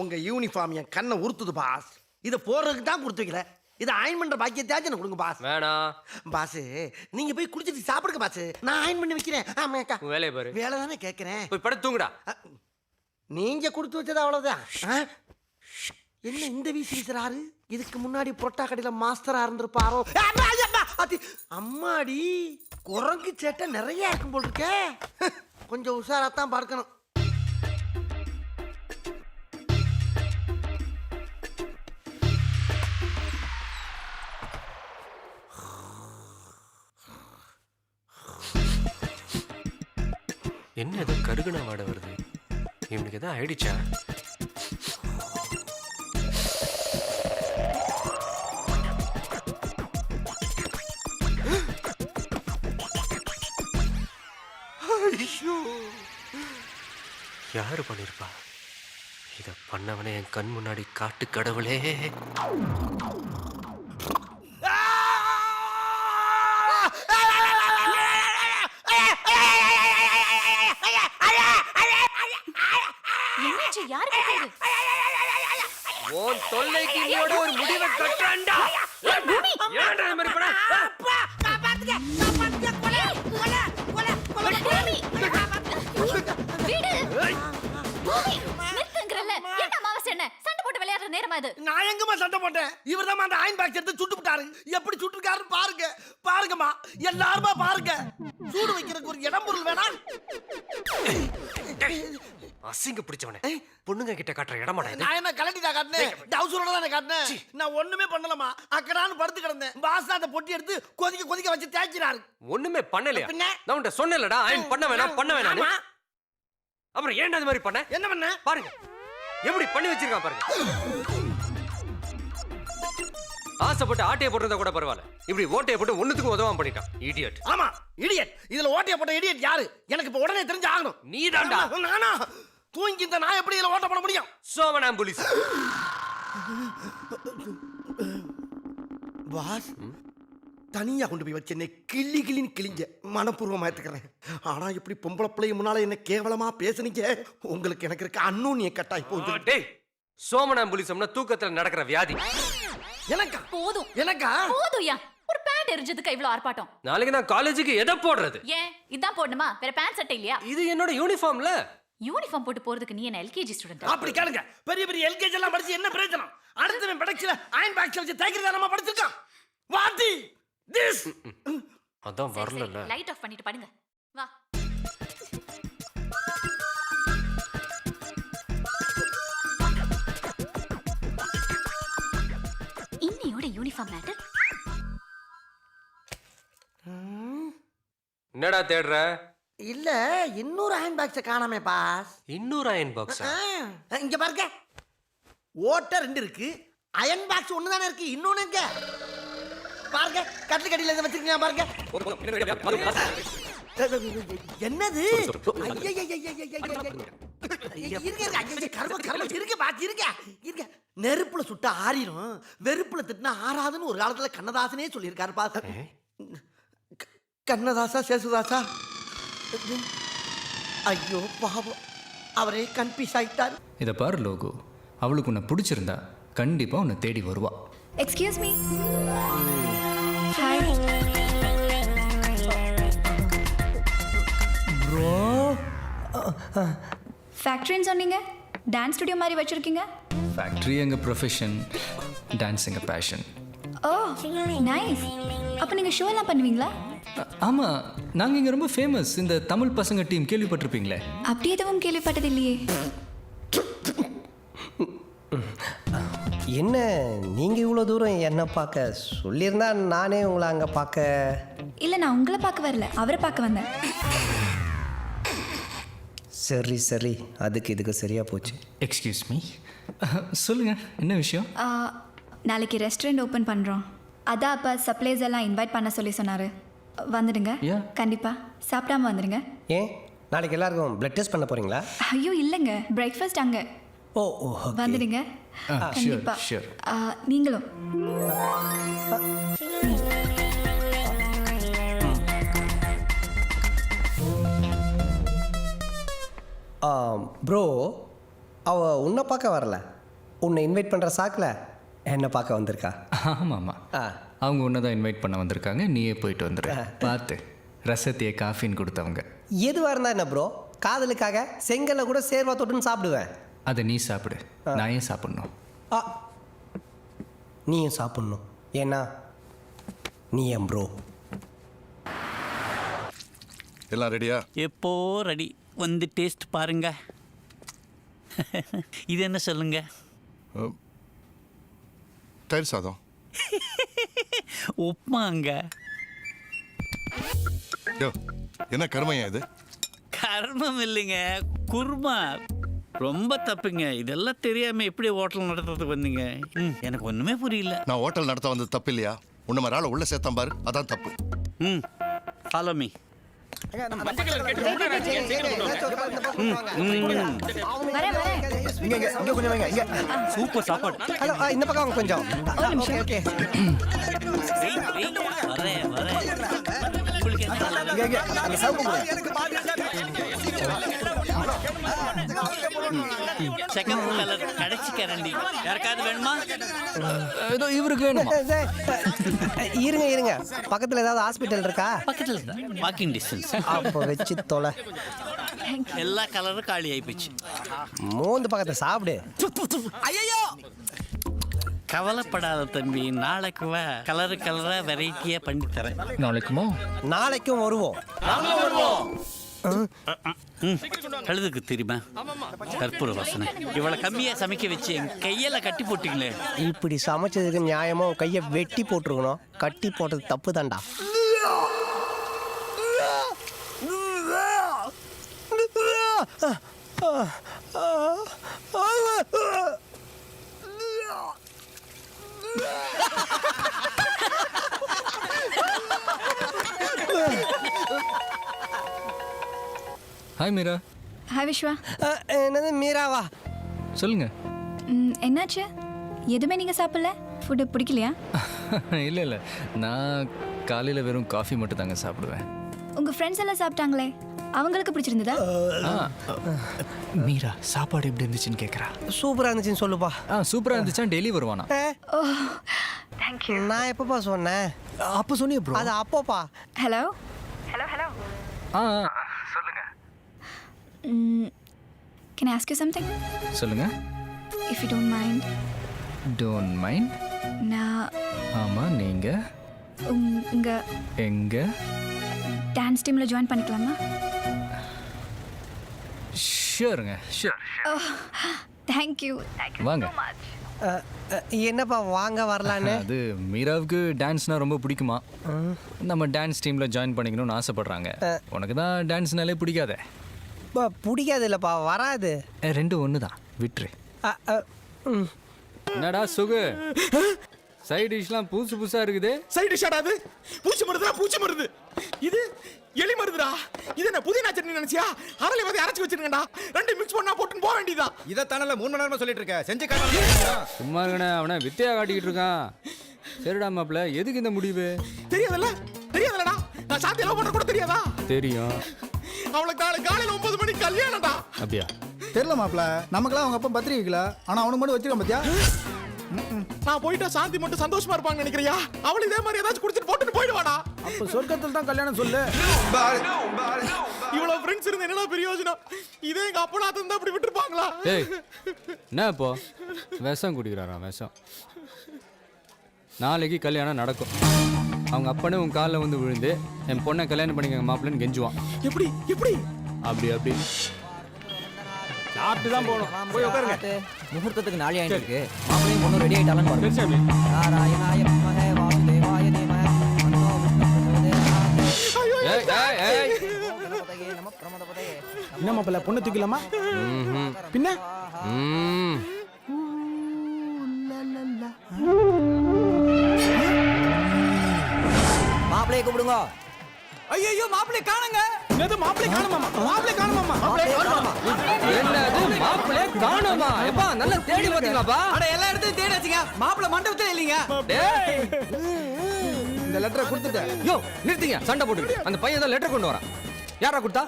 உங்க யூனிஃபார்ம் என் கண்ணை உறுத்துது பாஸ். இதை போடுறதுக்கு தான் கொடுத்து வைக்கல. இதை அயன் பண்ற பாக்கியத்தாச்சும் எனக்கு கொடுங்க பாஸ். வேணாம் பாஸ், நீங்க போய் குடிச்சிட்டு சாப்பிடுங்க பாஸ். நான் அயன் பண்ணி வைக்கிறேன். ஆமாக்கா, வேலையை பாரு. வேலை தானே கேட்கிறேன். போய் படுத்து தூங்குடா. நீங்க கொடுத்து வச்சது அவ்வளவுதான். என்ன இந்த வீசி வீசுறாரு? இதுக்கு முன்னாடி புரோட்டா கடையில மாஸ்டரா இருந்திருப்பாரோ? அம்மாடி, குரங்கு சேட்டை நிறைய இருக்கும் போல் இருக்க. கொஞ்சம் உஷாராத்தான் பார்க்கணும். என்ன ஏதோ கருகுணா வாட வருது. இவனுக்கு எதாவது ஆயிடுச்சா? யாரு பண்ணிருப்பா? இத பண்ணவனே என் கண் முன்னாடி காட்டு கடவுளே. உன் தொல்லைக்கு இன்னோட ஒரு முடிவை கட்டாண்டா. ஏன்டா இந்த மாதிரி பண்ண? நான் எங்கம்மா சண்டை போட்டேன்? இவர்தான் அந்த அயன் பாக்ஸ் எடுத்து சுட்டு விட்டாரு. எப்படி சுட்டுருக்காருன்னு பாருங்க. பாருங்கம்மா, எல்லாருமா பாருங்க. சூடு வைக்கிறதுக்கு ஒரு இடம் பொருள் வேணாம். அசிங்க பிடிச்சவனே, பொண்ணுங்க கிட்ட காட்டுற இடமாடா இது. நான் என்ன கலட்டிடா காட்டினேன்? டவுசரோட தானே காட்டினேன். நான் ஒண்ணுமே பண்ணலமா. அக்கடான்னு படுத்து கிடந்தேன். பாஸ் அந்த பொட்டி எடுத்து கொதிக்க கொதிக்க வச்சு தேய்க்கிறாரு. ஒண்ணுமே பண்ணலையா? நான் உன்கிட்ட சொன்னேன்லடா, அயன் பண்ண வேணாம். அப்புறம் ஏன்டா அது மாதிரி பண்ண? என்ன பண்ண பாருங்க, எப்படி பண்ணி வச்சிருக்கான் பாருங்க. ஆசைப்பட்டு ஆட்டையை போட்டுறத கூட பரவாயில்ல, இப்படி ஓட்டையை போட்டு ஒண்ணுத்துக்கு உதவாம பண்ணிட்டான். இடியட். ஆமா, இடியட். இதுல ஓட்டையை போட்ட இடியட் யாரு? எனக்கு இப்ப உடனே தெரிஞ்சு ஆகணும். நீதான்டா. நானா? தூங்கி இந்த நான் எப்படி இதுல ஓட்ட பண்ண முடியும்? சோமனாம்புலிஸ். பாஸ், தனியா கொண்டு போய் வச்சு என்னை கிளின்னு கிளிங்க மனப்பூர்வமா ஏத்துக்கிறேன். ஆனா இப்படி பொம்பளை பிள்ளைய முன்னால என்ன கேவலமா பேசுனீங்க. உங்களுக்கு எனக்கு இருக்க அன்னூன்னிய கட்டாய் போகுது. டேய், சோமனாம்புலிசம்னா தூக்கத்துல நடக்கிற வியாதி. எனக்கா? போதும். எனக்கா? போதும்யா. ஒரு பேண்ட் எரிஞ்சதுக்கு இவ்ளோ ஆர்ப்பாட்டம். நாளைக்கு நான் காலேஜுக்கு எதை போடுறது? ஏன் இதான் போடணுமா? வேற பேண்ட் சட்டை இல்லையா? இது என்னோட யூனிஃபார்ம்ல. யூனிஃபார்ம் போட்டு போறதுக்கு நீ என்ன எல்கேஜி ஸ்டூடண்ட்? அப்படி கேளுங்க. பெரிய பெரிய எல்கேஜி எல்லாம் படிச்சு என்ன பிரயோஜனம்? அடுத்தவன் படக்ஸ்ல அயன் பாக்ஸ் வச்சு தேய்க்கிறத நம்ம படிச்சிருக்கோம். வாட்டி திஸ். அதான் வரல. லைட் ஆஃப் பண்ணிட்டு படுங்க. வா. இன்னையோட யூனிஃபார்ம் மேட்டர். என்னடா தேடுற? இல்ல, இன்னொரு அயன் பாக்ஸ காணாமே பாஸ். இன்னொரு அயன் பாக்ஸா? இங்க பாருங்க, ஓட்ட 2 இருக்கு, அயன் பாக்ஸ் ஒண்ணு தானே இருக்கு. இன்னொன்னு எங்க பாருங்க, கட்டில் கடியில இதை வச்சிருக்கீங்க பாருங்க. என்னது? நெருப்புல சுட்டா ஆறிடும், வெறுப்புல திட்டினா ஆறாதுன்னு ஒரு காலத்துல கண்ணதாசனே சொல்லியிருக்காரு பாஸ். கண்ணதாசா சேசுதாசா? ஐயோ பாவம், அவரே கன்ஃபியூஸ் ஆயிட்டார். இதை பாரு லோகு, அவளுக்கு உன்னை பிடிச்சிருந்தா கண்டிப்பா உன்னை தேடி வருவா. Excuse me. Hi bro. ஃபேக்ட்ரின்னு சொன்னீங்க, டான்ஸ் ஸ்டுடியோ மாதிரி வச்சிருக்கீங்க. ஃபேக்ட்ரி எங்கள் ப்ரொஃபஷன், டான்ஸ் எங்கள் பேஷன். Oh nice. அப்போ நீங்கள் ஷோ எல்லாம் பண்ணுவீங்களா? ஆமாம், நாங்கள் இங்கே ரொம்ப ஃபேமஸ். இந்த தமிழ் பசங்க டீம் கேள்விப்பட்டிருப்பீங்களே. அப்படி எதுவும் கேள்விப்பட்டது இல்லையே. என்ன நீங்கள் இவ்வளோ தூரம் என்னை பார்க்க சொல்லியிருந்தா நானே உங்களை அங்கே பார்க்க. இல்லை, நான் உங்களை பார்க்க வரல, அவரை பார்க்க வந்தேன். சரி சரி, அதுக்கு இதுக்கு சரியாக போச்சு. எக்ஸ்கியூஸ் மீ, சொல்லுங்கள், என்ன விஷயம்? நாளைக்கு ரெஸ்டாரண்ட் ஓப்பன் பண்ணுறோம். அதான் அப்போ சப்ளைஸ் எல்லாம் இன்வைட் பண்ண சொல்லி சொன்னார். வந்துடுங்க. கண்டிப்பாக சாப்பிடாம வந்துடுங்க. ஏன் நாளைக்கு எல்லாருக்கும் பிளட் டெஸ்ட் பண்ண போகிறீங்களா? ஐயோ இல்லைங்க, பிரேக்ஃபாஸ்ட் அங்கே. ஓ ஓ, வந்துடுங்க. கண்டிப்பா. நீங்களும். ப்ரோ, அவள் உன்னை பார்க்க வரல, உன்னை இன்வைட் பண்ணுற சாக்கில் என்னை பார்க்க வந்திருக்கா. ஆமாம்மா, ஆ அவங்க ஒன்று தான் இன்வைட் பண்ண வந்திருக்காங்க. நீயே போயிட்டு வந்துடு. பார்த்து ரசத்தையே காஃபின்னு கொடுத்தவங்க. எதுவாக இருந்தா என்ன ப்ரோ, காதலுக்காக செங்கல்ல கூட சேர்வா தொட்டுன்னு சாப்பிடுவேன். அதை நீ சாப்பிடு, நான் ஏன் சாப்பிட்ணும்? ஆ நீயும் சாப்பிட்ணும், ஏன்னா நீ என் ப்ரோ. எல்லாம் ரெடியா? எப்போ ரெடி. வந்து டேஸ்ட் பாருங்க. இது என்ன சொல்லுங்க? தயிர் சாதம். உப்புமாங்க. யோ, என்ன கருமையா இது? கர்மம் இல்லைங்க, குருமா. ரொம்ப தப்புங்க. இதெல்லாம் தெரியாம எப்படி ஹோட்டல் நடத்துறதுக்கு வந்தீங்க? எனக்கு ஒண்ணுமே புரியல. நான் ஹோட்டல் நடத்த வந்தது தப்பு இல்லையா? உன்ன மாதிரி ஆளை உள்ள சேர்த்தான் பாரு, அதான் தப்பு. Follow me. சூப்பர் சாப்பாடு. ஹலோ, இந்த பக்கம் வாங்க கொஞ்சம். Okay okay. வரேன். உங்களுக்கு என்ன? செகண்ட் கலர் கடைசி கரண்டி யாருக்காவது வேணுமா? ஏதோ இவருக்கு வேணுமா? இருங்க, பக்கத்தில் ஏதாவது ஹாஸ்பிட்டல் இருக்கா? பக்கத்துல தான், வாக்கிங் டிஸ்டன்ஸ். அப்போ வச்சு தொலை. எல்லா கலரும் காலி ஆயிப்போச்சு. மூந்து பக்கத்தை சாப்பிடு. ஐயோ, கவலைப்படாத தம்பி, நாளைக்கு வா, கலரா வெரைட்டியா பண்ணி தரேன். நாளைக்குமா? நாளைக்கும் வருவோம். கழுதுக்கு தெரியுமா கற்பூர வாசனை. இவ்வளவு கம்மியா சமைக்க வச்சு என் கையில கட்டி போட்டீங்களே. இப்படி சமைச்சதுக்கு நியாயமா கையை வெட்டி போட்டுருக்கணும். கட்டி போட்டது தப்பு தான்டா. ஹாய் மீரா. ஹாய் விஸ்வா. என்னது மீராவா? சொல்லுங்க. என்னாச்சு? எதுவுமே நீங்கள் சாப்பிடல? ஃபுட்டு பிடிக்கலையா? இல்லை, நான் காலையில் வெறும் காஃபி மட்டும் தாங்க சாப்பிடுவேன். உங்கள் ஃப்ரெண்ட்ஸ் எல்லாம் சாப்பிட்டாங்களே, அவங்களுக்கு பிடிச்சிருந்ததா? மீரா, சாப்பாடு எப்படி இருந்துச்சுன்னு கேட்குறா. சூப்பராக இருந்துச்சுன்னு சொல்லுப்பா. சூப்பராக இருந்துச்சா? டெய்லி வருவானா? ஓ தேங்க்யூ. நான் எப்பப்பா சொன்னேன்? அப்போ சொன்னியே ப்ரோ. அது அப்போப்பா. ஹலோ. சொல்லுங்க. Can I ask you something? சொல்லுங்க. If you don't mind. Don't mind. நான் ஆமாம், நீங்கள் உங்கள் எங்கே டான்ஸ் டீமில் ஜாயின் பண்ணிக்கலாமா? ஷூருங்க, ஷூர். தேங்க்யூ. வாங்க. என்னப்பா வாங்க வரலான்னு? அது மீராவுக்கு டான்ஸ்னால் ரொம்ப பிடிக்குமா. நம்ம டான்ஸ் டீமில் ஜாயின் பண்ணிக்கணும்னு ஆசைப்பட்றாங்க. உனக்கு தான் டான்ஸ்னாலே பிடிக்காதே. பிடிக்காது இல்லைப்பா, வராது. ரெண்டும் ஒன்று தான், விட்டுரு. என்னடா சுகு, சைட் டிஷ்லாம் புதுசாக இருக்குது. சைடு டிஷ் ஆடாது. பூச்சி மருது. இது எலி மருதுடா. இது என்ன புதினா சட்னி நினைச்சியா? அரளி வந்து அரைச்சு வச்சிருக்கேன்டா. ரெண்டு மிக்ஸ் பண்ணா போட்டுன்னு போக வேண்டியதான். இதை தானல 3 மணி நேரமா சொல்லிட்டு இருக்க. செஞ்சு காட்ட. சும்மா இருக்கணே, அவனை வித்தையா காட்டிக்கிட்டு இருக்கான். சரிடா மாப்பிள்ள, எதுக்கு இந்த முடிவு? தெரியாதுலடா. நான் சாத்தி லவ் பண்ற கூட தெரியாதா? தெரியும். அவளுக்கு காலையில 9 மணிக்கு கல்யாணம்டா. அப்படியா? தெரியல மாப்பிள்ள, நமக்கெல்லாம் அவங்க அப்பா பத்திரிக்கை வைக்கல, ஆனா அவனுக்கு மட்டும் வச்சிருக்கான் பாத்தியா? நான் போயிட்டா சாந்தி மட்டும் சந்தோஷமா இருப்பாங்க நினைக்கிறியா? அவள் இதே மாதிரி ஏதாச்சும் குடிச்சிட்டு போட்டுட்டு போயிடுவாடா. அப்ப சொர்க்கத்தில் தான் கல்யாணம் சொல்லு. இவ்வளவு ஃப்ரெண்ட்ஸ் இருந்து என்னடா பிரயோஜனம்? இதே எங்க அப்பனா தந்தா அப்படி விட்டுருப்பாங்களா? ஏய், என்ன இப்போ விஷம் குடிக்கிறாரா? விஷம். நாளைக்கு கல்யாணம் நடக்கும். அவங்க அப்பனே உன் காலில் வந்து விழுந்து என் பொண்ணை கல்யாணம் பண்ணிக்கங்க மாப்பிள்ளன்னு கெஞ்சுவான். எப்படி அப்படி சாப்பிட்டு தான் போகணும். போய் உட்காருங்க. முகூர்த்தத்துக்கு நாளை ஆயிட்டு இருக்கு. மாப்பிளையும் பொண்ணு ரெடி ஆயிட்டாலும் பாருங்க. நாராயணாய நமஹ வாசுதேவாய தீமஹ தன்னோ விஷ்ணு பிரச்சோதயாத். என்ன மாப்பிள்ள, பொண்ணு தூக்கலாமா? பின்ன மாப்பிளையை கூப்பிடுங்க. ஐயோ மாப்பிள்ளை காணுங்க. என்னது மாப்பிள்ளை காணுமா? என்னது மாப்பிள்ளை காணுமா? எப்பா நல்லா தேடி பாத்தீங்களாப்பா? அட எல்லா இடத்தையும் தேடியாச்சுங்க. மாப்பிள்ளை மண்டபத்துல இல்லைங்க. டேய், இந்த லெட்டரை கொடுத்துட்டேன். யோ நிறுத்திங்க, சண்டை போட்டுக்கிட்டு. அந்த பையன் தான் லெட்டர் கொண்டு வரான். யாரா கொடுத்தா?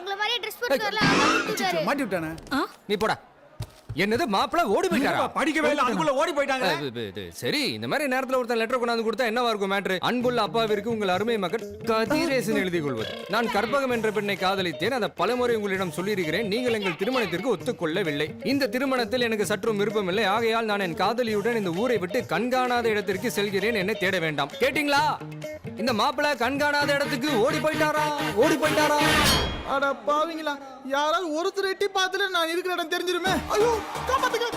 மாட்டி விட்டானே. நீ போடா. என்னது மாப்பிள்ள ஓடி போயிட்டாரா? படிக்கவே இல்லை அதுக்குள்ள ஓடி போயிட்டாங்க. சரி, இந்த மாதிரி நேரத்துல ஒருத்தன் லெட்டர் கொண்டாந்து கொடுத்தா என்னவா இருக்கும் மேட்ரு? அன்புள்ள அப்பாவிற்கு உங்கள் அருமை மகன் கதிரேசன் எழுதி கொள்வது. நான் கற்பகம் என்ற பெண்ணை காதலித்தேன். அதை பலமுறை உங்களிடம் சொல்லியிருக்கிறேன். நீங்கள் எங்கள் திருமணத்திற்கு ஒத்துக்கொள்ளவில்லை. இந்த திருமணத்தில் எனக்கு சற்றும் விருப்பமில்லை. ஆகையால் நான் என் காதலியுடன் இந்த ஊரை விட்டு கண்காணாத இடத்திற்கு செல்கிறேன். என்னை தேட வேண்டாம். கேட்டீங்களா? இந்த மாப்பிள்ள கண்காணாத இடத்துக்கு ஓடி போயிட்டாரா? ஓடி போயிட்டாரா? அட பாவீங்களா, யாராவது ஒருத்தர் எட்டி பார்த்துல நான் இருக்கிற இடம் தெரிஞ்சிருமே. ஐயோ காப்பாத்துங்க.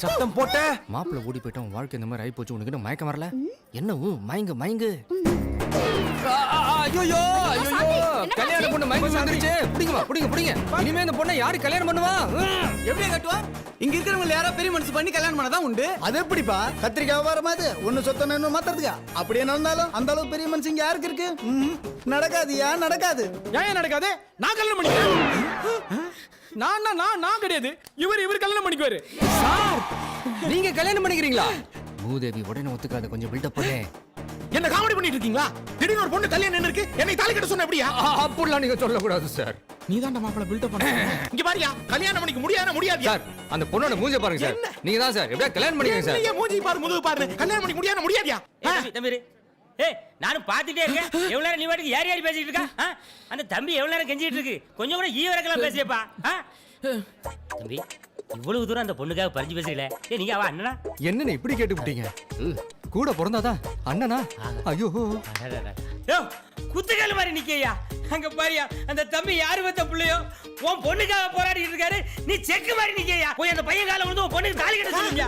சத்தம் போட்ட மாப்பிள்ள ஓடி போயிட்டான். வாழ்க்கை இந்த மாதிரி ஆகி போச்சு. உனக்கு மயக்கம் வரல? என்ன மயங்கு மயங்கு. ஐயோ கல்யாண பொண்ணு மயக்கம் வந்துருச்சு. பிடிங்கம்மா, பிடிங்க பிடிங்க. இனிமே இந்த பொண்ணை யாரு கல்யாணம் பண்ணுவா? எப்படி கட்டுவா? இங்க இருக்கிறவங்க யாரோ பெரிய மனசு பண்ணி கல்யாணம் பண்ணதான் உண்டு. அது எப்படிப்பா? கத்திரிக்காய் வர மாதிரி ஒன்னு சொத்தம் இன்னும் மாத்துறதுக்கா? அப்படியே நடந்தாலும் அந்த அளவுக்கு பெரிய மனுஷன் இங்க யாருக்கு இருக்கு? நடக்காதுயா, நடக்காது. ஏன் நடக்காது? நான் கல்யாணம் பண்ணிக்கிறேன். நான் கிடையாது. இவர் கல்யாணம் பண்ணிக்குவாரு. சார், நீங்க கல்யாணம் பண்ணிக்கிறீங்களா? மூதேவி உடனே ஒத்துக்காத, கொஞ்சம் பில்டப் பண்ணு. என்ன காமெடி பண்ணிட்டு இருக்கீங்களா? திடீர்னு ஒரு பொண்ணு கல்யாணம் என்ன இருக்கு? என்னை தாலி கட்ட சொன்ன எப்படியா? அப்படிலாம் நீங்க சொல்லக்கூடாது சார். நீ தான் மாப்பிள்ள பில்டப் பண்ண. இங்க பாரியா, கல்யாணம் பண்ணிக்க முடியாது சார், அந்த பொண்ணோட மூஞ்ச பாருங்க சார். நீங்க தான் சார் எப்படியா கல்யாணம் பண்ணிக்கங்க சார். நீங்க மூஞ்சி பாரு, முதுகு பாரு. கல்யாணம் பண்ணிக்க முடியாதியா? தம்பி, நானும் பார்த்துட்டே இருக்கேன். எவ்வளவு நேரம் நீ வாட்டுக்கு யாரி பேசிட்டு இருக்கா? அந்த தம்பி எவ்வளவு நேரம் கெஞ்சிட்டு இருக்கு. கொஞ்சம் கூட ஈவரக்கெல்லாம் பேசியப்பா. தம்பி, இவ்வளவு தூரம் அந்த பொண்ணுக்காக பறிஞ்சு பேசுறீங்களே. நீங்க அவ அண்ணனா? என்னன்னு இப்படி கேட்டு விட்டீங்க? கூட பிறந்தாதா அண்ணனா? ஐயோ குத்துக்கால மாதிரி நிக்கையா. அங்க பாரியா, அந்த தம்பி யாரு வந்த பிள்ளையோ உன் பொண்ணுக்காக போராடிட்டு இருக்காரு. நீ செக்கு மாதிரி நிக்கையா. போய் அந்த பையன் கால விழுந்து உன் பொண்ணுக்கு தாலி கட்ட சொல்லுங்க.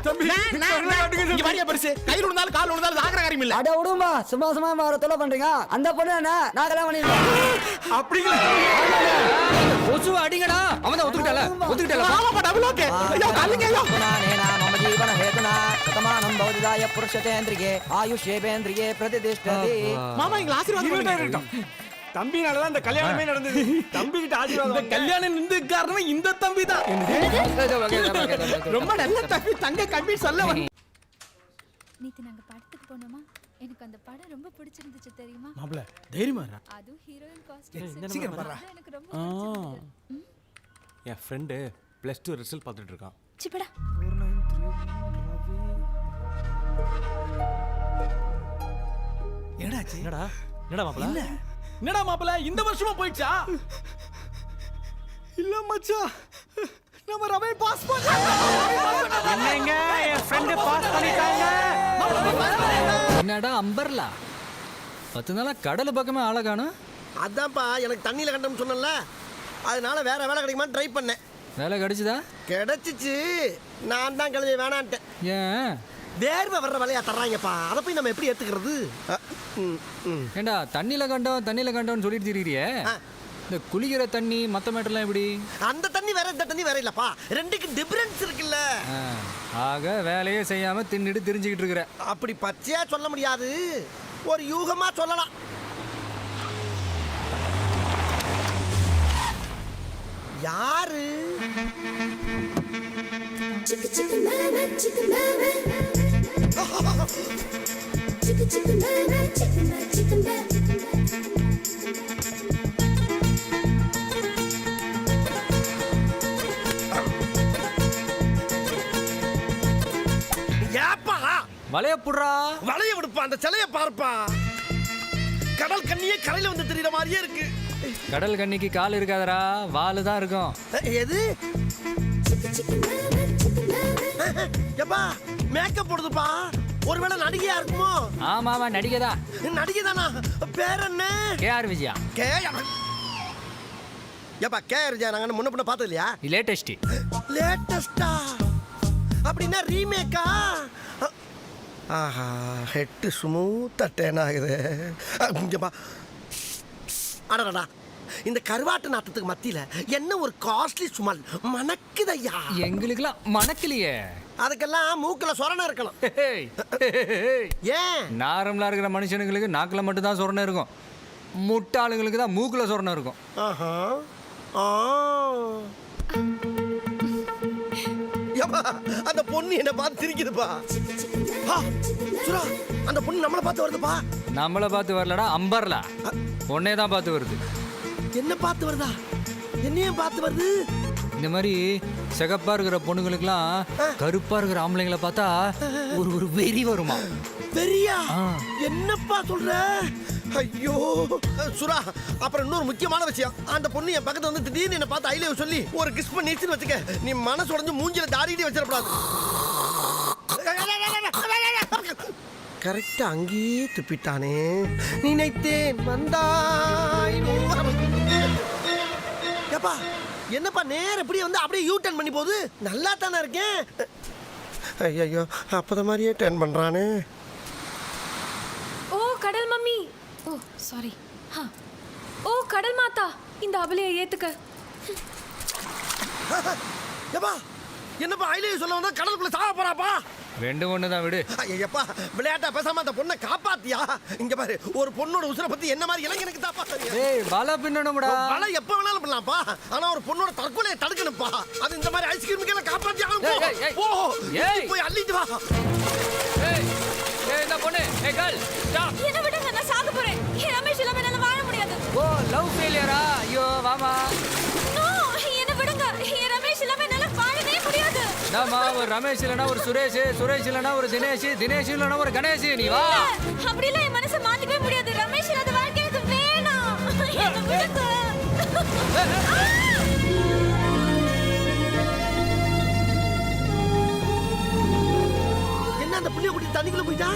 இங்க பாரியா பெருசு. கையில் விழுந்தாலும் கால் விழுந்தாலும் ஆகிற காரியம் இல்ல. அட விடுமா, சும்மா சும்மா வர தொலை பண்றீங்க. அந்த பொண்ணு என்ன நான் கல்யாணம் பண்ணிருக்கேன். அப்படிங்களா? கொசு அடிங்கடா. அவன் தான் ஒத்துக்கிட்டால. ஆமாப்பா, டபுள் ஓகே. ஐயோ காலிங்க ஐயோ. மம ஜீவன ஹேதுனா சதமானம் பௌதிதாய புருஷதேந்திரியே ஆயுஷ்யேவேந்திரியே பிரதிஷ்டதே. மாமா எங்க ஆசீர்வாதம் பண்ணுங்க. தம்பினாலதான் இந்த கல்யாணமே நடந்தது. தம்பி கிட்ட ஆசீர்வாதம். இந்த கல்யாணம் நின்று காரணம் இந்த தம்பி தான். ரொம்ப நல்ல தம்பி. தங்க கம்பி சொல்ல நேத்து நாங்க படத்துக்கு போனோமா, எனக்கு அந்த படம் ரொம்ப பிடிச்சிருந்துச்சு தெரியுமா? மாப்ள தைரியமா இரு. அதுவும் ஹீரோயின் காஸ்டியூம் சீக்கிரம் பாரு. எனக்கு ரொம்ப பிடிச்சிருந்தது. என் ஃப்ரெண்ட் +2 ரிசல்ட் பார்த்துட்டு இருக்கான். சிப்படா. என்னடா மாப்ள? என்னடா மாப்ள, இந்த வருஷமா போயிடுச்சா? இல்ல மச்சான், நம்ம ரவை பாஸ் பண்ணாங்க. என்னங்க என் ஃப்ரெண்ட் பாஸ் பண்ணிட்டாங்க. என்னடா அம்பர்லா 10 நாளா கடல் பக்கமே ஆள காணோம். அதான்ப்பா எனக்கு தண்ணியில கண்டோம்னு சொன்னேன்ல, அதனால வேற வேலை கிடைக்குமான்னு ட்ரை பண்ணேன். வேலை கிடைச்சுதா? கிடைச்சிச்சு. நான் தான் கிளம்பி வேணான்ட்டேன். ஏன்? வேர்வை வர்ற வேலையா தர்றாங்கப்பா, அதை போய் நம்ம எப்படி ஏத்துக்கிறது? ஏண்டா தண்ணியில கண்டோம்னு சொல்லிட்டு திரியிறியே. இந்த குளிக்கிற தண்ணி மத்த மேட்டர்லாம் எப்படி? அந்த தண்ணி வேற இந்த தண்ணி வேற இல்லப்பா, ரெண்டுக்கு டிஃபரன்ஸ் இருக்குல்ல. ஆக வேலையே செய்யாம தின்னுட்டு தெரிஞ்சுக்கிட்டு இருக்கிற. அப்படி பச்சையா சொல்ல முடியாது, ஒரு யூகமா சொல்லலாம். யாரு? வலைய புடுறா. வலைய விடுப்பா, அந்த சிலைய பார்ப்பா. கடல் கண்ணியே கரையில வந்து தெரியற மாதிரியே இருக்கு. கடல் கண்ணிக்கு கால் இருக்காதரா, வாலு தான் இருக்கும். எது? எப்பா மேக்கப் போடுதுப்பா, ஒருவேளை நடிகையா இருக்குமோ? ஆமா நடிகைதா. நடிகைதானா? பேர் என்ன? கேஆர் விஜயா. எப்பா கேஆர் விஜயா நாங்க முன்ன பின்ன பார்த்தது இல்லையா? லேட்டஸ்டா? அப்படின்னா ரீமேக்கா? ஆஹா, ஹெட் ஸ்மூத்தா டேன் ஆகுது. இங்கப்பா, அடடா, இந்த கருவாட்டு நாட்டத்துக்கு மத்தியில என்ன ஒரு காஸ்ட்லி சுமல் மணக்குதையா. எங்களுக்குலாம் மணக்கலையே. அதுக்கெல்லாம் மூக்குல சொரணை இருக்கணும். ஏன்? நார்மலா இருக்கிற மனுஷனுங்களுக்கு நாக்குல மட்டும் தான் சொரணை இருக்கும், முட்டாளுங்களுக்கு தான் மூக்குல சொரணை இருக்கும். ஆஹா. அந்த பொண்ணு என்ன பார்த்து சிரிக்குதுப்பா. சுரா, அந்த பொண்ணு நம்மளை பார்த்து வருதுப்பா. நம்மளை பார்த்து வரலடா, அம்பர்லா உன்னையே தான் பார்த்து வருது. என்ன பார்த்து வருதா? என்னையும் பார்த்து வருது. இந்த மாதிரி சிகப்பா இருக்கிற பொண்ணுங்களுக்குலாம் கருப்பா இருக்கிற ஆம்பளைங்களை பார்த்தா ஒரு வெறி வருமா? பெரியா என்னப்பா சொல்ற? ஐயோ சுரா, அப்புறம் இன்னொரு முக்கியமான விஷயம், அந்த பொண்ணு என் பக்கத்துல வந்து திடீர்னு என்ன பார்த்து ஐ லவ் சொல்லி ஒரு கிஸ் பண்ணிச்சுன்னு வச்சுக்க, நீ மனசு உடைஞ்சு மூஞ்சில தாடிட்டு வச்சிடக்கூடாது. கரெக்டா அங்கேயே துப்பிட்டானே. நினைத்தேன் வந்தாய். ஏப்பா என்னப்பா நேரம் இப்படி வந்து அப்படியே யூ டர்ன் பண்ணி போகுது? நல்லா தானே இருக்கேன். ஐயோ அப்பத மாதிரியே டர்ன் பண்றானே. ஓ கடல் மம்மி. ஓ சாரி. ஓ கடல் மாதா, இந்த அபலையை ஏத்துக்க. ஏப்பா என்னப்பா ஐ லவ் சொல்ல வந்தா கடலுக்குள்ள சாக போறாப்பா? ரெண்டு ஒண்ணு தான் விடு. ஐயப்பா விளையாட்டா பேசாம அந்த பொண்ணை காப்பாத்தியா? இங்க பாரு, ஒரு பொண்ணோட உசுரை பத்தி என்ன மாதிரி இளைஞனுக்கு தாப்பா தெரியும். ஏய் வலை பின்னணும்டா. வலை எப்ப வேணாலும் பண்ணலாம்ப்பா, ஆனா ஒரு பொண்ணோட தற்கொலையை தடுக்கணும்ப்பா. அது இந்த மாதிரி ஐஸ்கிரீம் காப்பாத்தி ஆகணும். போ போய் அள்ளிட்டு வா. ஏய் ஏய் இந்த பொண்ணு, ஏய் கேர்ள் ஸ்டாப். என்ன விடுங்க, நான் சாக போறேன். ரமேஷ் இல்லாம என்னால வாழ முடியாது. ஓ லவ் ஃபெயிலியரா? ஐயோ வாமா. நோ என்ன விடுங்க, ரமேஷ் இல்லாம என்னால வாழவே முடியாது. நாம ஒரு ரமேஷ் இல்லனா ஒரு சுரேஷ், சுரேஷ் இல்லனா ஒரு தினேஷ், தினேஷ் இல்லனா ஒரு கணேஷ். நீ வா. அப்படிலாம் என் மனசை மாத்திக்கவே முடியாது. ரமேஷ் இல்லாத வாழ்க்கை எனக்கு வேணாம். என்ன விடுங்க. என்ன அந்த புள்ளிய கூட்டி தண்ணிக்குள்ள போயிட்டா?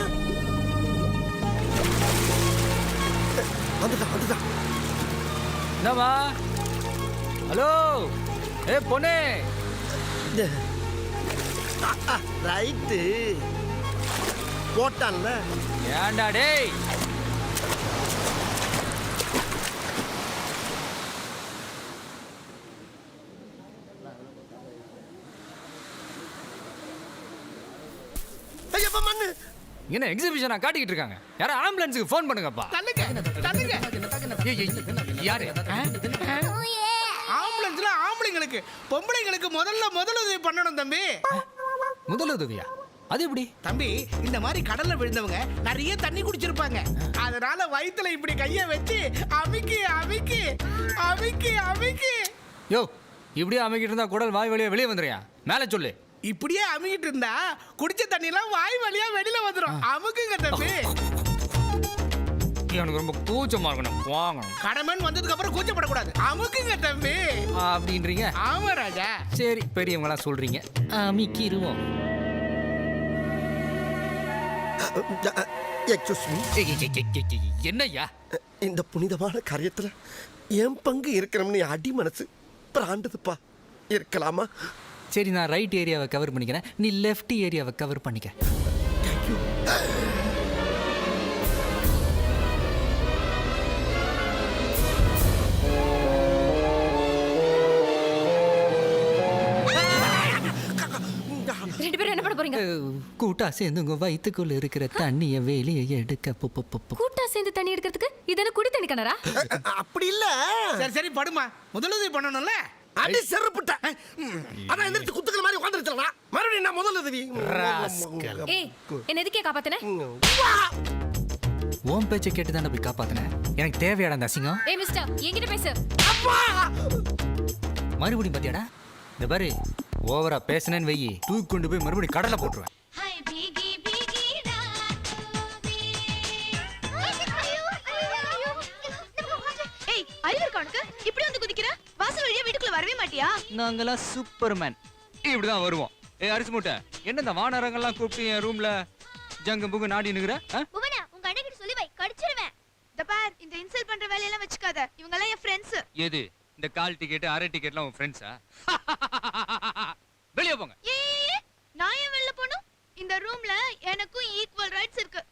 வந்துட்டான். என்னம்மா? ஹலோ ஏ பொண்ணே. ரைட்டு போட்டான்ல. ஏன்டா டேய்? ஐயப்பா மண்ணு. என்ன எக்ஸிபிஷனா காட்டிக்கிட்டு இருக்காங்க? யாரா ஆம்புலன்ஸுக்கு ஃபோன் பண்ணுங்கப்பா. யாரு? ஆம்புலன்ஸ்ல ஆம்பளைங்களுக்கு பொம்பளைங்களுக்கு முதலுதவி பண்ணணும் தம்பி. முதலுதவியா? அது எப்படி தம்பி, இந்த மாதிரி கடல்ல விழுந்தவங்க நிறைய தண்ணி குடிச்சிருப்பாங்க. அதனால வயித்துல இப்படி கைய வச்சு அமிக்கி அமிக்கி அமிக்கி அமிக்கி. யோ இப்படியே அமைக்கிட்டு இருந்தா குடல் வாய் வழியா வெளியே வந்துறியா? மேலே சொல்லு. இப்படியே அமுக்கிட்டு இருந்தா குடிச்ச தண்ணி எல்லாம் வாய் வழியா வெளியில வந்துடும். அமுக்குங்க தம்பி. எனக்கு ரொம்ப கூச்சமா இருக்கணும். வாங்கணும். கடமன் வந்ததுக்கு அப்புறம் கூச்சப்படக்கூடாது. அமுக்குங்க தம்பி அப்படின்றீங்க? ஆமா ராஜா. சரி பெரியவங்களா சொல்றீங்க, அமிக்கிருவோம். Excuse me. என்னய்யா? இந்த புனிதமான காரியத்துல என் பங்கு இருக்கணும்னு அடி மனசு பிராண்டதுப்பா. இருக்கலாமா? சரி நான் ரைட் ஏரியாவை கவர் பண்ணிக்கிறேன், நீ லெஃப்ட் ஏரியாவை கவர் பண்ணிக்க. ரெண்டு பேரும் என்ன பண்ண போறீங்க? கூட்டா சேர்ந்து உங்க வயிற்றுக்குள்ள இருக்கிற தண்ணிய வெளியே எடுக்க. கூட்டா சேர்ந்து தண்ணி எடுக்கிறதுக்கு இதெல்லாம் குடி தண்ணி கிணறா? அப்படி இல்ல. சரி படுமா, முதலுதவி பண்ணணும்ல. அடி செருப்புட்ட. அதான் எந்திரிச்சு குத்துக்கிற மாதிரி உட்கார்ந்துருச்சா? மறுபடியும் என்ன முதலுதவி? ஏய் என்ன எதுக்கே காப்பாத்தன? ஓம் பேச்சை கேட்டு தானே போய் காப்பாத்தினேன். எனக்கு தேவையாடா அந்த அசிங்கம்? ஏய் மிஸ்டர் என்கிட்ட பேசு. மறுபடியும் பாத்தியாடா? இந்த பாரு, ஓவரா பேசினேன்னு வெயி தூக்கி கொண்டு போய் மறுபடியும் கடலை போட்டுருவேன். இப்படி வந்து குதிக்கிற? வாசல் வழியா வீட்டுக்குள்ள வரவே மாட்டியா? நாங்கெல்லாம் சூப்பர்மேன், இப்படிதான் வருவோம். ஏய் அரிசி மூட்டை, என்ன இந்த வானரங்கள்லாம் கூப்பிட்டு என் ரூம்ல ஜங்கு புங்கு நாடி நிக்கிற? புவனா உங்க அண்ணகிட்ட சொல்லி வை, கடிச்சிருவேன். இந்த பார், இந்த இன்சல்ட் பண்ற வேலையெல்லாம் வச்சுக்காத. இவங்க எல்லாம் என் ஃப்ரெண்ட்ஸ். எது இந்த கால் டிக்கெட் அரை டிக்கெட்லாம் உன் ஃப்ரெண்ட்ஸா? வெளியே போங்க. நான் ஏன் வெளில போணும்? இந்த ரூம்ல எனக்கும் ஈக்குவல் ரைட்ஸ் இருக்கு.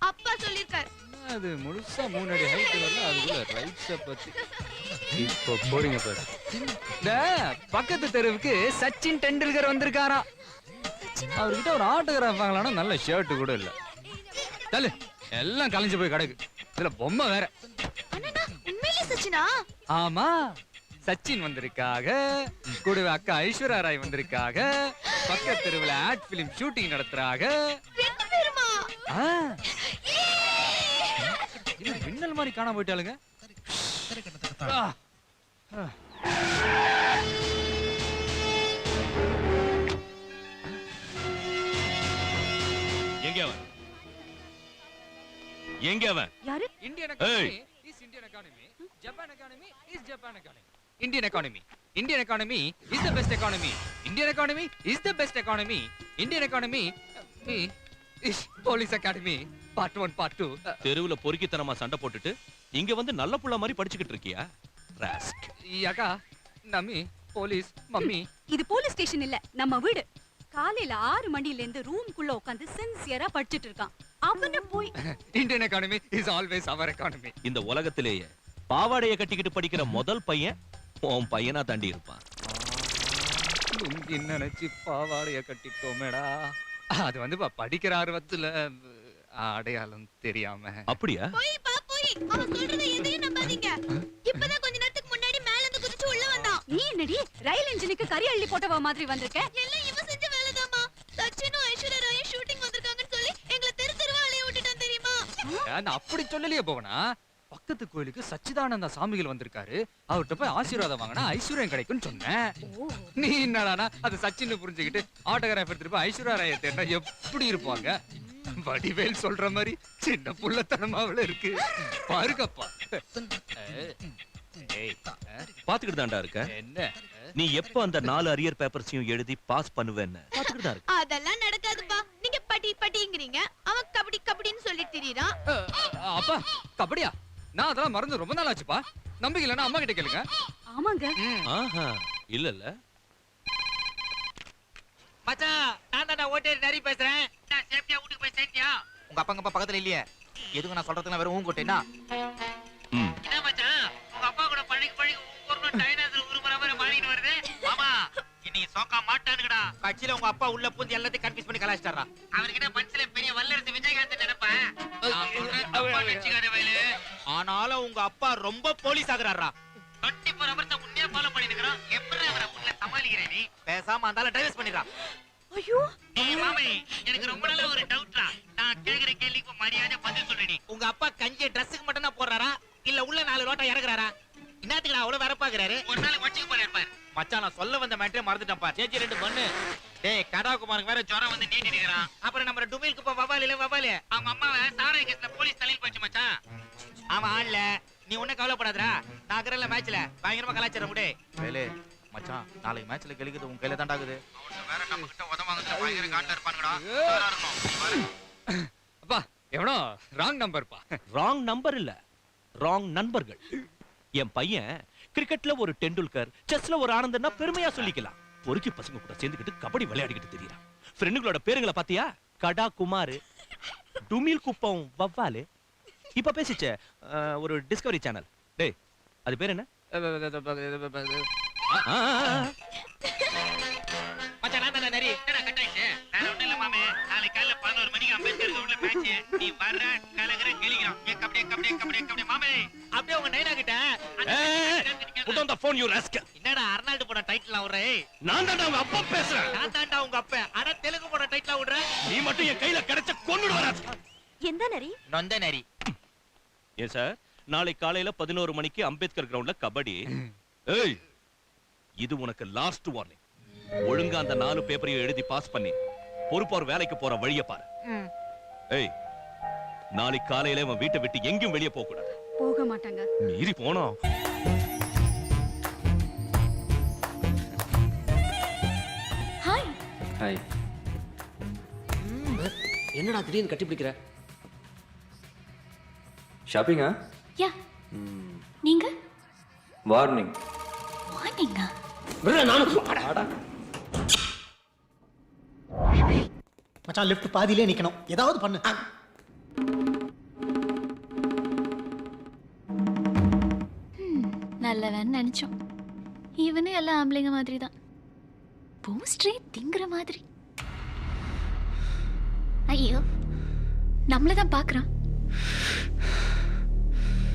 அப்பா சொல்லிருக்கார். அது முழுசா 3 அடி ஹைட் வரல, அதுக்குள்ள ரைட்ஸ பத்தி இப்போ போறீங்க பாரு. இந்த பக்கத்து தெருவுக்கு சச்சின் டெண்டுல்கர் வந்திருக்காராம். அவர்கிட்ட ஒரு ஆட்டோகிராஃப் வாங்கலாம்னா நல்ல ஷர்ட் கூட இல்ல. தள்ளு, எல்லாம் கலைஞ்சு போய் கிடக்கு. இதுல பொம்மை வேற. அண்ணா உண்மையிலே சச்சினா? ஆமா, சச்சின் வந்திருக்காக, கூடவே அக்கா ஐஸ்வர்யா ராய் வந்திருக்காக, பக்கத்து தெருவுல ஆட் பிலிம் ஷூட்டிங் நடத்துறாங்க. ரெண்டு பேருமா? இது மின்னல் மாதிரி காணாம போயிட்டாளுங்க. எங்க அவன் எங்க அவன் யாரு? Indian economy is Indian economy, Japan economy is Japan economy. Indian economy, Indian economy is the best economy. Indian economy is the best economy. Indian economy is police academy part 1 part 2. தெருவுல பொறுக்கித்தனமா சண்டை போட்டுட்டு இங்க வந்து நல்ல புள்ள மாதிரி படிச்சுக்கிட்டு இருக்கியா? ராஸ்க். அக்கா நம்மி போலீஸ் மம்மி. இது போலீஸ் ஸ்டேஷன் இல்ல, நம்ம வீடு. காலையில 6 மணில இருந்து ரூம்குள்ள உட்கார்ந்து சின்சியரா படிச்சிட்டு இருக்கான். அவன போய் Indian economy is always our economy. இந்த உலகத்திலேயே பாவாடைய கட்டிக்கிட்டு படிக்கிற முதல் பையன் உன் பையனா தாண்டி இருப்பான். லுங்கி நினைச்சு பாவாடைய கட்டிட்டோமேடா. அது வந்து படிக்கிற ஆர்வத்துல அடையாளம் தெரியாம. அப்படியா? போய் அவன் சொல்றத எதையும் நம்பாதீங்க. இப்பதான் கொஞ்ச நேரத்துக்கு முன்னாடி மேல இருந்து குதிச்சு உள்ள வந்தான். நீ என்னடி ரயில் இன்ஜினுக்கு கறி அள்ளி போட்டவ மாதிரி வந்திருக்க? எல்லாம் இவன் செஞ்ச வேலைதாம்மா. சச்சினும் ஐஸ்வர்யா ராயும் ஷூட்டிங் வந்திருக்காங்கன்னு சொல்லி எங்களை தெரு தெருவா அலைய விட்டுட்டான் தெரியுமா? நான் அப்படி சொல்லலையே போவனா. பக்கத்து கோயிலுக்கு சச்சிதானந்த சாமிகள் வந்திருக்காரு, அவர்கிட்ட போய் ஆசீர்வாதம் வாங்கினா ஐஸ்வர்யம் கிடைக்கும்னு சொன்னேன். நீ என்னடானா அது சச்சின்னு புரிஞ்சுக்கிட்டு ஆட்டோகிராஃபர் திருப்பி ஐஸ்வர்யா ராயை தேடினா எப்படி இருப்பாங்க? வடிவேல் சொல்ற மாதிரி சின்ன புள்ளத்தனமாவில இருக்கு பாருங்கப்பா. பாத்துக்கிட்டு தான்டா இருக்க. என்ன நீ எப்ப அந்த 4 அரியர் பேப்பர்ஸையும் எழுதி பாஸ் பண்ணுவேன்னு பாத்துக்கிட்டு தான் இருக்க. அதெல்லாம் நடக்காதுப்பா. நீங்க படிங்கறீங்க, அவன் கபடின்னு சொல்லிட்டு திரியறான். அப்பா கபடியா? நான் அதெல்லாம் மறந்து ரொம்ப நாள் ஆச்சுப்பா. நம்பிக்கை இல்லைன்னா அம்மா கிட்ட கேளுங்க. ஆமாங்க. ஆஹா இல்ல மச்சான், நான் தான் ஓட்டேரி நரி பேசுறேன். நான் சேஃப்டியா வீட்டுக்கு போய் சேர்த்தியா? உங்க அப்பா பக்கத்துல இல்லையே, எதுக்கு நான் சொல்றதுக்கு வேற ஊன் கொட்டேனா? என்ன மச்சான், உங்க அப்பா கூட பழகி ஒரு டைனோசர் உருமுறை மாதிரி மாறிட்டு வருது. மாமா இன்னைக்கு சோக்கா மாட்டானுங்கடா. கட்சியில உங்க அப்பா உள்ள பூந்து எல்லாத்தையும் கன்ஃபியூஸ் பண்ணி கலாச்சிட்டாரா. அவர்கிட்ட மனசுல பெரிய வல்லரசு விஜயகாந்த் நினைப்பேன். ஆனாலும் உங்க அப்பா ரொம்ப போலீஸ் ஆகுறாரா. 24 hours உன்னையே ஃபாலோ பண்ணிட்டு இருக்கறான். எப்படி அவரை உள்ள சமாளிக்கிறே நீ? பேசாம அந்தால டைவர்ஸ் பண்ணிடுறா. ஐயோ மாமே, எனக்கு ரொம்ப நாளா ஒரு டவுட்ரா. நான் கேக்குற கேள்விக்கு மரியாதை பதில் சொல்லுடி. உங்க அப்பா கஞ்சி Dressக்கு மட்டும் தான் போடுறாரா இல்ல உள்ள 4 ரோட்டா இறக்குறாரா? என்னத்துக்கு அவ்வளவு வரப்பாக்குறாரு? ஒரு நாள் வச்சுக்கு போல இருப்பார். மச்சான் நான் சொல்ல வந்த மேட்டரே மறந்துட்டேன்ப்பா. சேச்சி 2 பண்ணு. டேய் கடாகுமாருக்கு வேற ஜுரம் வந்து நீட்டி நிக்கறான். அப்புறம் நம்ம டுமில்க்கு போ வவாலில வவாலி. அவங்க அம்மாவை சாராய கேஸ்ல போலீஸ் தலையில போச்சு மச்சான். அவன் ஆளல. நீ ஒண்ணே கவலைப்படாதடா. நான் இருக்கறல மேட்ச்ல பயங்கரமா கலாச்சற முடே. வேலே மச்சான், நாளைக்கு மேட்ச்ல கெலிக்குது உன் கையில தான் டாகுது. அவனுக்கு வேற நம்ம கிட்ட உதவாங்கற பயங்கர காட்டா இருப்பானுடா. சோரா இருக்கும். அப்பா எவனோ ராங் நம்பர்ப்பா. ராங் நம்பர் இல்ல, ராங் நண்பர்கள். என் பையன் கிரிக்கெட்ல ஒரு டெண்டுல்கர், செஸ்ல ஒரு ஆனந்தன்னா பெருமையா சொல்லிக்கலாம். பொறுக்கி பசங்க கூட சேர்ந்துக்கிட்டு கபடி விளையாடிக்கிட்டு தெரியறான். ஃப்ரெண்டுகளோட பேருங்களை பாத்தியா? கடா குமார், டுமில் குப்பம் வவ்வாலு. இப்ப பேசிச்சே ஒரு டிஸ்கவரி சேனல். டேய் அது பேர் என்ன? மச்சான் நான் தான் நரி. என்னடா கட் ஆயிடுச்சு? வேற ஒண்ணும் இல்ல மாமே. நாளைக்கு காலையில 11 மணிக்கு அம்பேத்கர் கிரவுண்ட்ல மேட்ச். நீ வர்ற கலகர கெளிக்கிறான். ஏ கபடி மாமே. அப்படியே உங்க நைனா கிட்ட put on the phone you rascal. என்னடா அர்னால்டு போட டைட்டில் ஆவுறே? நான் தான் உங்க அப்பா பேசுறேன். நான் தான்டா உங்க அப்பா. அட தெலுங்கு போட டைட்டில் ஆவுற. நீ மட்டும் என் கையில கிடைச்ச கொன்னுடுவ rascal. எந்த நரி? நொந்த நரி. ஏன் சார், நாளை காலையில 11 மணிக்கு அம்பேத்கர் கிரவுண்ட்ல கபடி. ஏய் இது உனக்கு லாஸ்ட் வார்னிங். ஒழுங்கா அந்த 4 பேப்பரையும் எழுதி பாஸ் பண்ணி பொறுப்போர் வேலைக்கு போற வழிய பாரு. ஏய் நாளைக்கு காலையில அவன் வீட்டை விட்டு எங்கேயும் வெளியே போக கூடாது. போக மாட்டாங்க. மீறி போனோம். ஹாய். ஹாய். என்னடா திடீர்னு கட்டி பிடிக்கிற? ஷாப்பிங்கா? யா. நீங்க? வார்னிங். வார்னிங்கா? மச்சான் லிஃப்ட் பாதியிலே நிக்கணும், ஏதாவது பண்ணு. நல்லவன் நினைச்சோம். இவனு எல்லாம் ஆம்பளைங்க மாதிரி தான். போஸ்டரே திங்குற மாதிரி. ஐயோ நம்மள தான் பாக்குறான்.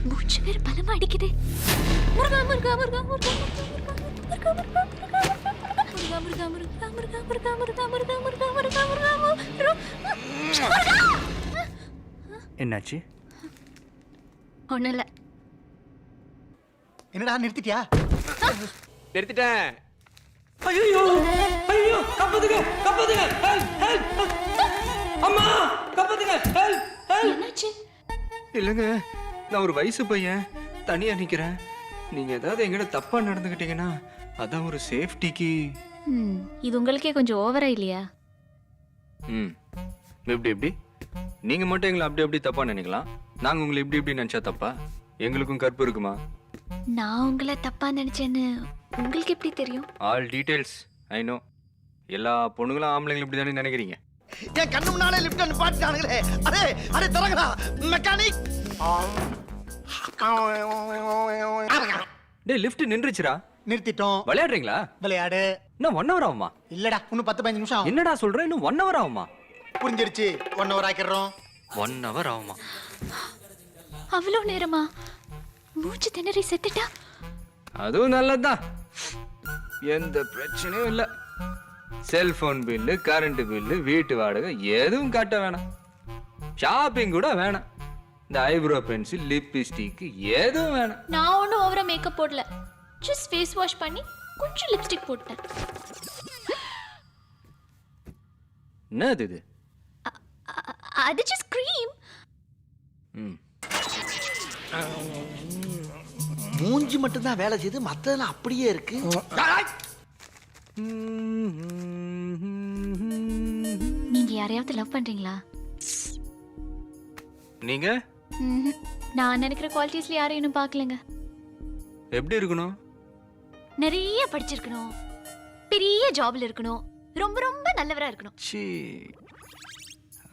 மூச்சு வேற பலமா அடிக்குதே. முருகா முருகா முருகா முருகா முருகா முருகா முருகா முருகா முருகா முருகா முருகா முருகா முருகா முருகா முருகா முருகா. என்னாச்சு? ஒண்ணும் இல்ல. என்னடா நிறுத்திட்டியா? நிறுத்திட்டேன். ஐயோ ஐயோ காப்பாத்துங்க காப்பாத்துங்க. Help help. அம்மா இல்லைங்க, நான் ஒரு வயசு பையன், தனியா நிக்கிறேன். நீங்க ஏதாவது எங்கிட்ட தப்பா நடந்துக்கிட்டீங்கன்னா அதான் ஒரு சேஃப்டிக்கு. இது உங்களுக்கே கொஞ்சம் ஓவரா இல்லையா? எப்படி நீங்க மட்டும் எங்களை அப்படி தப்பா நினைக்கலாம், நாங்க உங்களை இப்படி நினைச்சா தப்பா? எங்களுக்கும் கற்பு இருக்குமா? நான் உங்களை தப்பா நினைச்சேன்னு உங்களுக்கு எப்படி தெரியும்? All details I know. எல்லா பொண்ணுங்களும் ஆம்பளைங்களும் இப்படி தானே நினைக்கிறீங்க? என் கண்ணு முன்னாலே லிஃப்ட் நிப்பாட்டிட்டானுங்களே. அரே தரங்கடா மெக்கானிக். டேய், லிஃப்ட் நின்றுச்சுடா. நிறுத்திட்டோம். விளையாடுறீங்களா? விளையாடு. இன்னும் 1 hour ஆகுமா? இல்லடா, இன்னும் 10-15 நிமிஷம். என்னடா சொல்ற? இன்னும் 1 hour ஆகுமா? புரிஞ்சிருச்சு. 1 hour ஆக்கிடுறோம். 1 hour ஆகுமா? அவ்வளோ நேரமா? மூச்சு திணறி செத்துட்டா? அதுவும் நல்லதுதான், எந்த பிரச்சனையும் இல்ல. செல்போன் பில்லு, கரண்ட் பில்லு, வீட்டு வாடகை எதுவும் கட்ட வேணாம். ஷாப்பிங் கூட வேணாம். இந்த ஐப்ரோ பென்சில், லிப்ஸ்டிக் எதுவும் வேணாம். நான் ஒன்றும் ஓவரா மேக்கப் போடல, ஜஸ்ட் ஃபேஸ் வாஷ் பண்ணி கொஞ்சம் லிப்ஸ்டிக் போட்டேன். என்னது இது? அது ஜஸ்ட் க்ரீம். மூஞ்சி மட்டும் தான் வேலை செய்து, மத்ததெல்லாம் அப்படியே இருக்கு. நீங்க யாரையாவது லவ் பண்றீங்களா? நீங்க நான் நினைக்கிற குவாலிட்டிஸ்ல யாரையும் இன்னும் பார்க்கலங்க. எப்படி இருக்கணும்? நிறைய படிச்சிருக்கணும், பெரிய ஜாப்ல இருக்கணும், ரொம்ப ரொம்ப நல்லவரா இருக்கணும். சீ,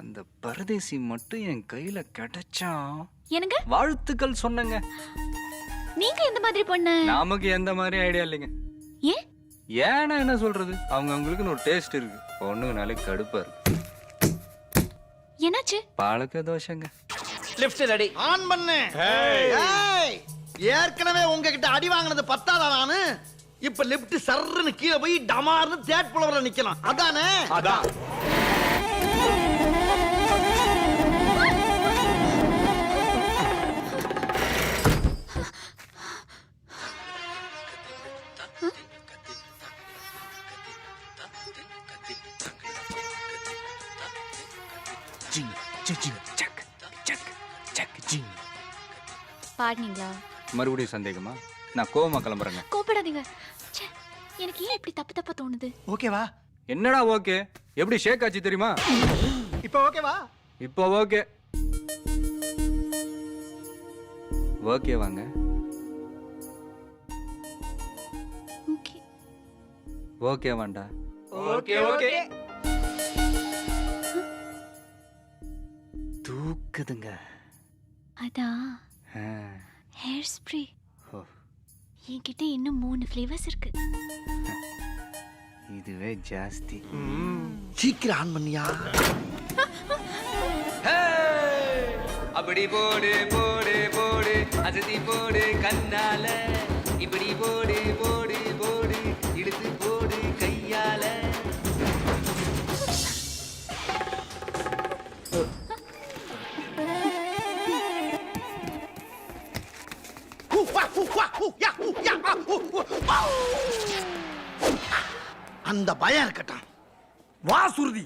அந்த பரதேசி மட்டும் என் கையில கிடைச்சா. எனக்கு வாழ்த்துக்கள் சொன்னங்க. நீங்க எந்த மாதிரி பொண்ணு? நமக்கு எந்த மாதிரி ஐடியா இல்லைங்க. ஏன்? ஏன்னா என்ன சொல்றது, அவங்களுக்கு ஒரு டேஸ்ட் இருக்கு. பொண்ணுங்கனாலே கடுப்பா இருக்கு. என்னாச்சு? பாலக்க தோஷங்க. Lift ready. ஆன் பண்ணு. ஏய், ஏற்கனவே உங்ககிட்ட அடி வாங்கினது பத்தாதா நானு? இப்ப லிஃப்ட் சர்ன்னு கீழே போய் டமார்னு தேட் புலவர நிக்கலாம், அதானே? அதான். பாடுனீங்களா? மறுபடியும் சந்தேகமா? நான் கோவமா கிளம்புறேங்க. கோபப்படாதீங்க. ச்சே, எனக்கு ஏன் இப்படி தப்பு தப்பா தோணுது? ஓகேவா? என்னடா ஓகே? எப்படி ஷேக் ஆச்சு தெரியுமா? இப்போ ஓகேவா? இப்போ ஓகே. ஓகே வாங்க. ஓகே. ஓகே வாண்டா. Okay okay. தூக்குதுங்க. அதான் ஹேர் ஸ்ப்ரே. என்கிட்ட இன்னும் 3 ஃப்ளேவர்ஸ் இருக்கு. இதுவே ஜாஸ்தி. சீக்கிரம் ஆன் பண்ணியா. அப்படி போடு போடு போடு, அசதி போடு கண்ணால, இப்படி போடு போடு போடு, இழுத்து போடு கையால. அந்த பயம் இருக்கட்டும். வா சுருதி.